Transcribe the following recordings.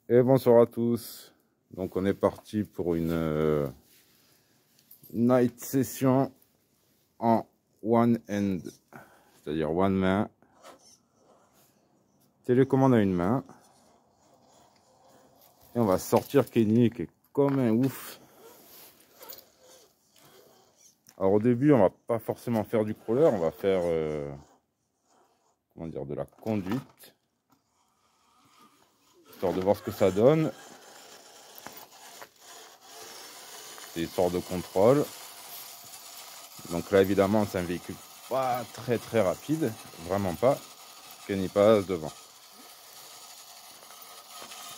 Et bonsoir à tous. Donc on est parti pour une night session en one hand, c'est-à-dire one main. Télécommande à une main. Et on va sortir Kenny qui est comme un ouf. Alors au début on va pas forcément faire du crawler, on va faire comment dire, de la conduite, histoire de voir ce que ça donne. C'est histoire de contrôle. Donc là évidemment c'est un véhicule pas très rapide, vraiment pas. Kenny passe devant.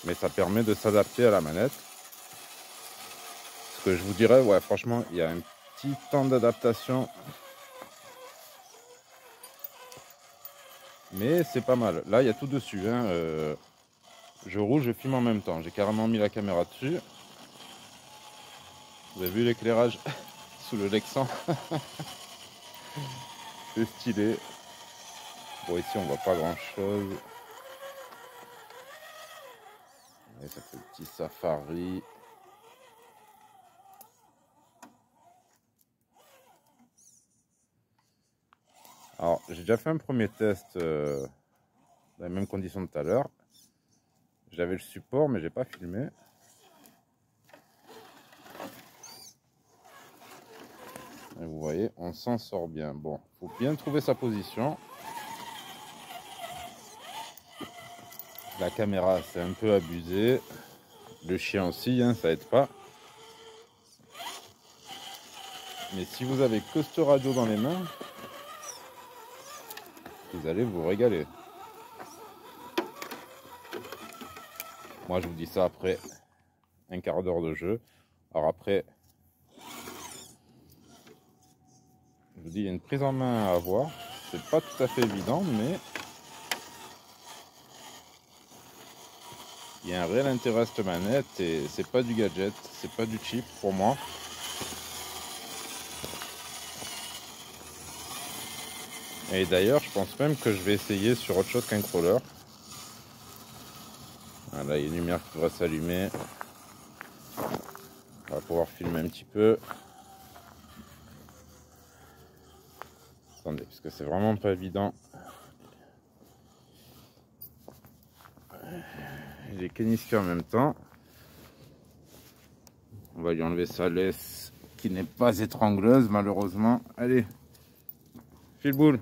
Mais ça permet de s'adapter à la manette. Ce que je vous dirais, ouais, franchement, il y a un petit temps d'adaptation. Mais c'est pas mal. Là, il y a tout dessus. Hein. Je roule, je filme en même temps. J'ai carrément mis la caméra dessus. Vous avez vu l'éclairage sous le Lexan? C'est stylé. Bon, ici, on voit pas grand-chose. Et ça fait le petit safari. Alors, j'ai déjà fait un premier test dans les mêmes conditions de tout à l'heure. J'avais le support, mais j'ai pas filmé. Et vous voyez, on s'en sort bien. Bon, faut bien trouver sa position. La caméra, c'est un peu abusé. Le chien aussi, hein, ça aide pas. Mais si vous avez que ce radio dans les mains, vous allez vous régaler. Moi, je vous dis ça après un quart d'heure de jeu. Alors après, je vous dis, il y a une prise en main à avoir. C'est pas tout à fait évident, mais il y a un réel intérêt à cette manette et c'est pas du gadget, c'est pas du cheap pour moi. Et d'ailleurs, je pense même que je vais essayer sur autre chose qu'un crawler. Voilà, il y a une lumière qui devrait s'allumer. On va pouvoir filmer un petit peu. Attendez, parce que c'est vraiment pas évident. J'ai Kenny en même temps. On va lui enlever sa laisse qui n'est pas étrangleuse malheureusement. Allez, file boule.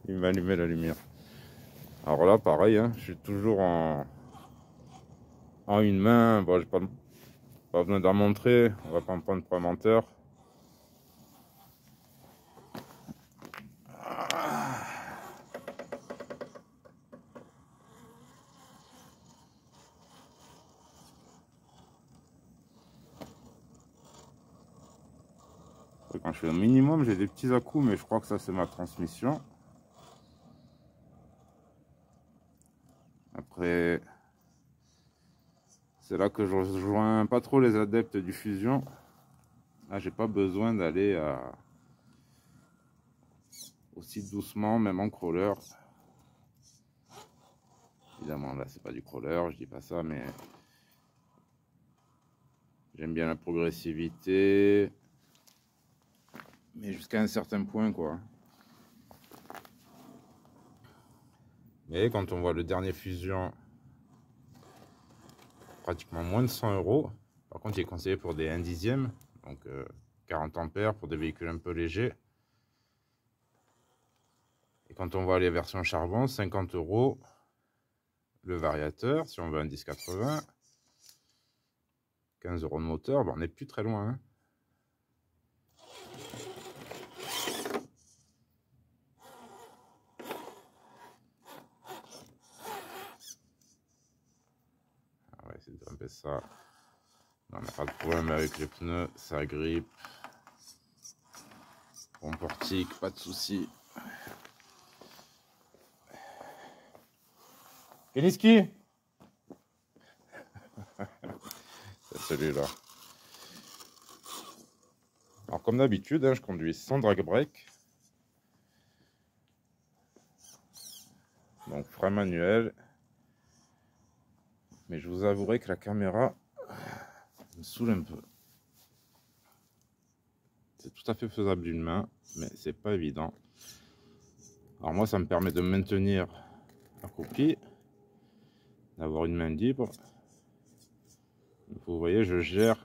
Il m'a allumé la lumière. Alors là pareil, hein, je suis toujours en une main. Bon, j'ai pas besoin d'en montrer. On va pas me prendre pour un menteur. Quand je fais au minimum, j'ai des petits à-coups, mais je crois que ça c'est ma transmission. Après, c'est là que je rejoins pas trop les adeptes du fusion. Là, j'ai pas besoin d'aller aussi doucement, même en crawler. Évidemment, là, c'est pas du crawler, je dis pas ça, mais j'aime bien la progressivité. Mais jusqu'à un certain point, quoi. Mais quand on voit le dernier fusion, pratiquement moins de 100 €. Par contre, il est conseillé pour des 1 dixième, donc 40 ampères pour des véhicules un peu légers. Et quand on voit les versions charbon, 50 € le variateur, si on veut un 1080. 15 € de moteur, bon, on n'est plus très loin. Hein. On va essayer de grimper ça. On n'a pas de problème avec les pneus, ça grippe. Bon portique, pas de souci. Keniski. C'est celui-là. Alors comme d'habitude, hein, je conduis sans drag brake. Donc frein manuel. Mais je vous avouerai que la caméra me saoule un peu. C'est tout à fait faisable d'une main, mais c'est pas évident. Alors moi, ça me permet de maintenir accroupi, d'avoir une main libre. Vous voyez, je gère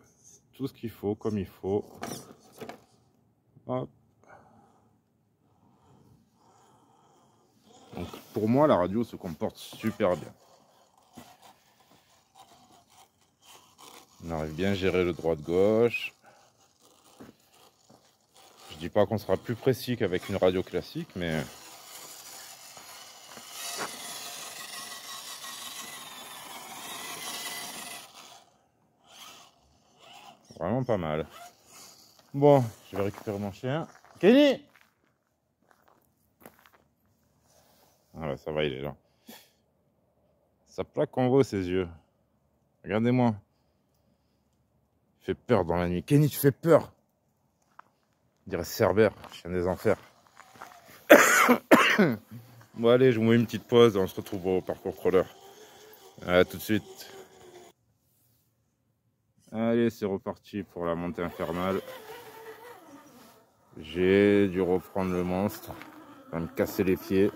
tout ce qu'il faut, comme il faut. Hop. Donc pour moi, la radio se comporte super bien. On arrive bien à gérer le droite-gauche. Je dis pas qu'on sera plus précis qu'avec une radio classique, mais vraiment pas mal. Bon, je vais récupérer mon chien. Kenny! Ah bah ça va, il est là. Ça plaque en haut ses yeux. Regardez-moi. Il fait peur dans la nuit. Kenny, tu fais peur! On dirait Cerbère, chien des enfers. Bon allez, je vous mets une petite pause et on se retrouve au parcours crawler. À tout de suite. Allez, c'est reparti pour la montée infernale. J'ai dû reprendre le monstre. Va me casser les pieds.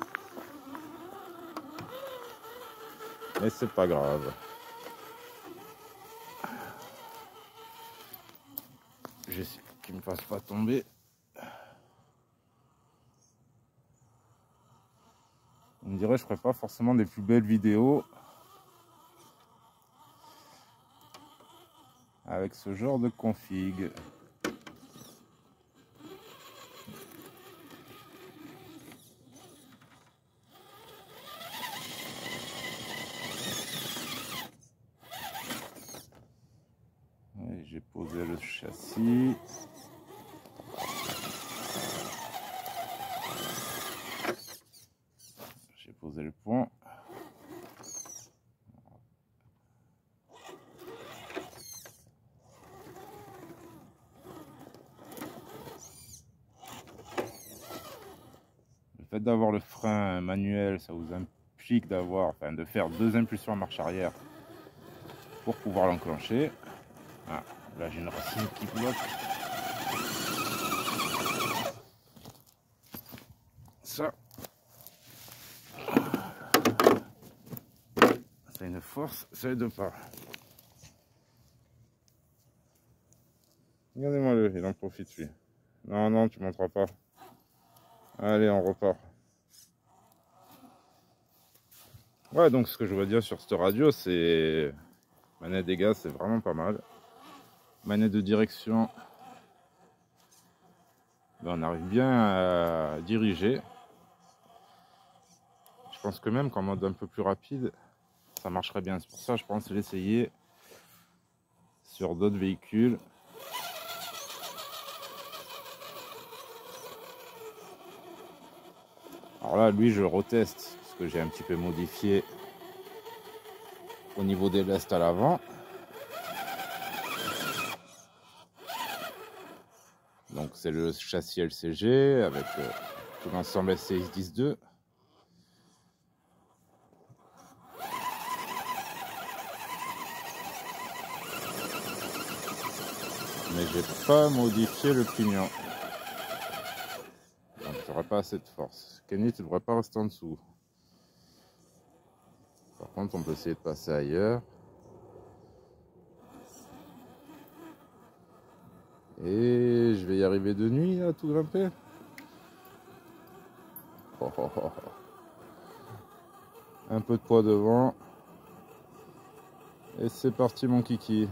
Mais c'est pas grave. J'essaie qu'il me fasse pas tomber. On me dirait que je ferais pas forcément des plus belles vidéos avec ce genre de config. J'ai posé le châssis. J'ai posé le pont. Le fait d'avoir le frein manuel, ça vous implique de faire 2 impulsions en marche arrière pour pouvoir l'enclencher. Ah, là j'ai une racine qui bloque. Ça a une force, ça aide pas. Regardez-moi le, il en profite lui. Non, non, tu monteras pas. Allez, on repart. Ouais, donc ce que je veux dire sur cette radio, c'est... Manette des gaz, c'est vraiment pas mal. Manette de direction. Ben, on arrive bien à diriger. Je pense que même qu'en mode un peu plus rapide, ça marcherait bien. C'est pour ça que je pense l'essayer sur d'autres véhicules. Alors là, lui, je le reteste parce que j'ai un petit peu modifié au niveau des lestes à l'avant. Donc c'est le châssis LCG avec tout l'ensemble SCX 10.2. Mais j'ai pas modifié le pignon. Donc j'aurais pas assez de force. Kenny, tu devrais pas rester en dessous. Par contre, on peut essayer de passer ailleurs. Et je vais y arriver de nuit à tout grimper. Oh, oh, oh. Un peu de poids devant. Et c'est parti mon kiki.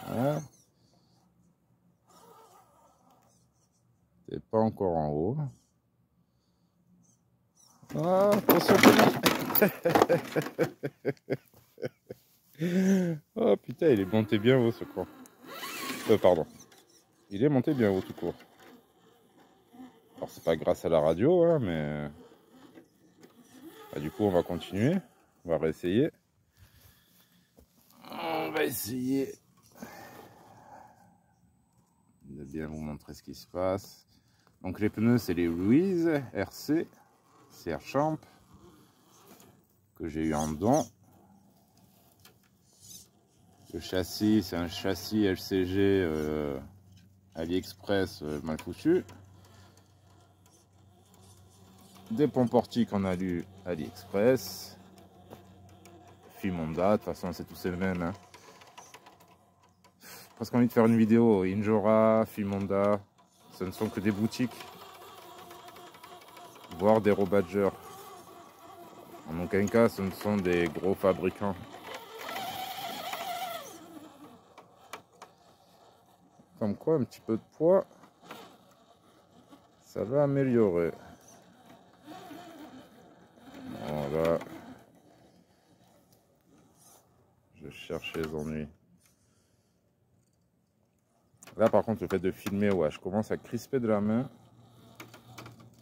Ouais. T'es pas encore en haut. Ah, attention. Oh putain, il est monté bien haut ce con. Pardon. Il est monté bien haut tout court. Alors c'est pas grâce à la radio, hein, mais... Bah, du coup on va continuer. On va réessayer. On va essayer de bien vous montrer ce qui se passe. Donc les pneus c'est les Ruiz RC, CR Champ. que j'ai eu en don. Le châssis, c'est un châssis LCG AliExpress mal foutu. Des ponts portiques en alu AliExpress. Film Honda, de toute façon c'est tous les mêmes. Hein. Presque envie de faire une vidéo. Injora, Film Honda, ce ne sont que des boutiques. Voire des Robadger. En aucun cas ce ne sont des gros fabricants. Comme quoi un petit peu de poids, ça va améliorer. Voilà. Je cherche les ennuis. Là par contre le fait de filmer, ouais, je commence à crisper de la main.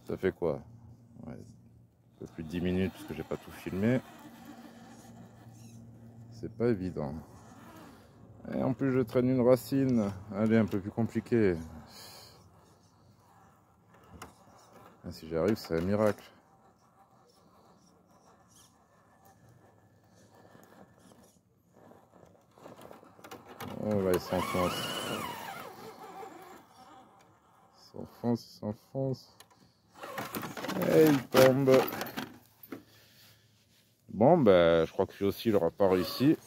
Ça fait quoi? Ouais, un peu plus de 10 minutes parce que j'ai pas tout filmé. C'est pas évident. Et en plus je traîne une racine. Elle est un peu plus compliquée. Ah, si j'y arrive, c'est un miracle. Oh là, il s'enfonce. Il s'enfonce, il s'enfonce. Et il tombe. Bon, ben, je crois que lui aussi, il n'aura pas réussi.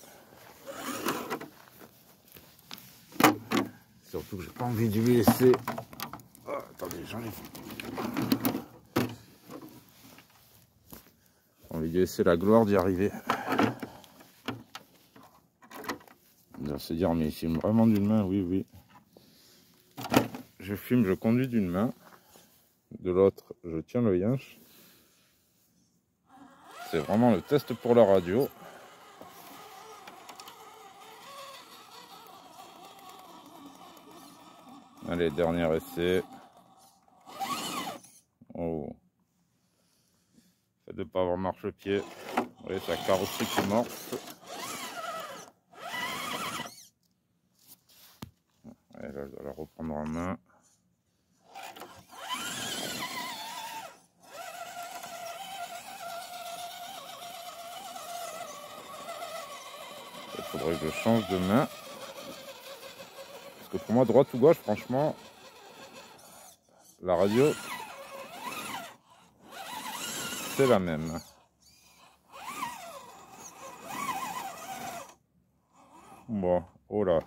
Surtout que j'ai pas envie de lui laisser. Oh, attendez, j'enlève. J'ai envie de lui laisser la gloire d'y arriver. On va se dire, mais il filme vraiment d'une main, oui, oui. Je filme, je conduis d'une main. De l'autre, je tiens le yinche. C'est vraiment le test pour la radio. Allez, dernier essai. Oh. Fait de ne pas avoir marche-pied. Vous voyez, c'est la carrosserie qui morce. Ouais, là, je dois la reprendre en main. Il faudrait que je change de main. Parce que pour moi, droite ou gauche, franchement, la radio, c'est la même. Bon, oh là.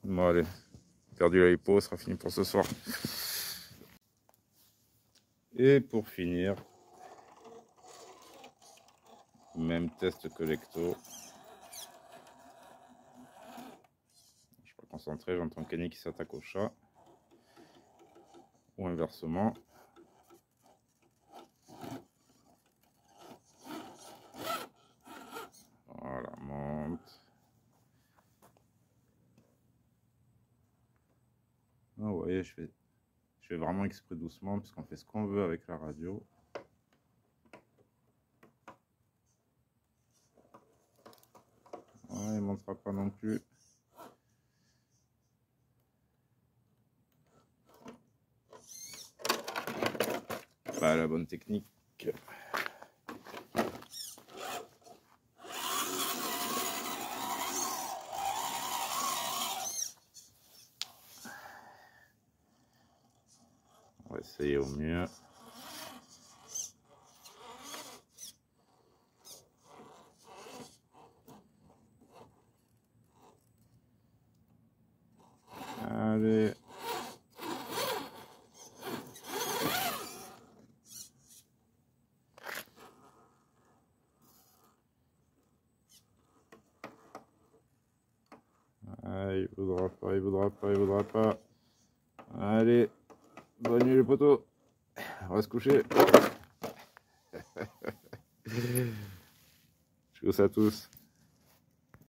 Bon, allez. Perdu la hypo, sera fini pour ce soir. Et pour finir, même test que l'ecto. Je suis pas concentré, j'entends Kenny qui s'attaque au chat. Ou inversement. Voilà, monte. Ah, vous voyez, je fais vraiment exprès doucement parce qu'on fait ce qu'on veut avec la radio. Ouais, il ne montera pas non plus. Bah, la bonne technique. On va essayer au mieux. Allez. Ah, il voudra pas, il voudra pas, il voudra pas. Allez, bonne nuit les potos. On va se coucher. Tchuss à tous.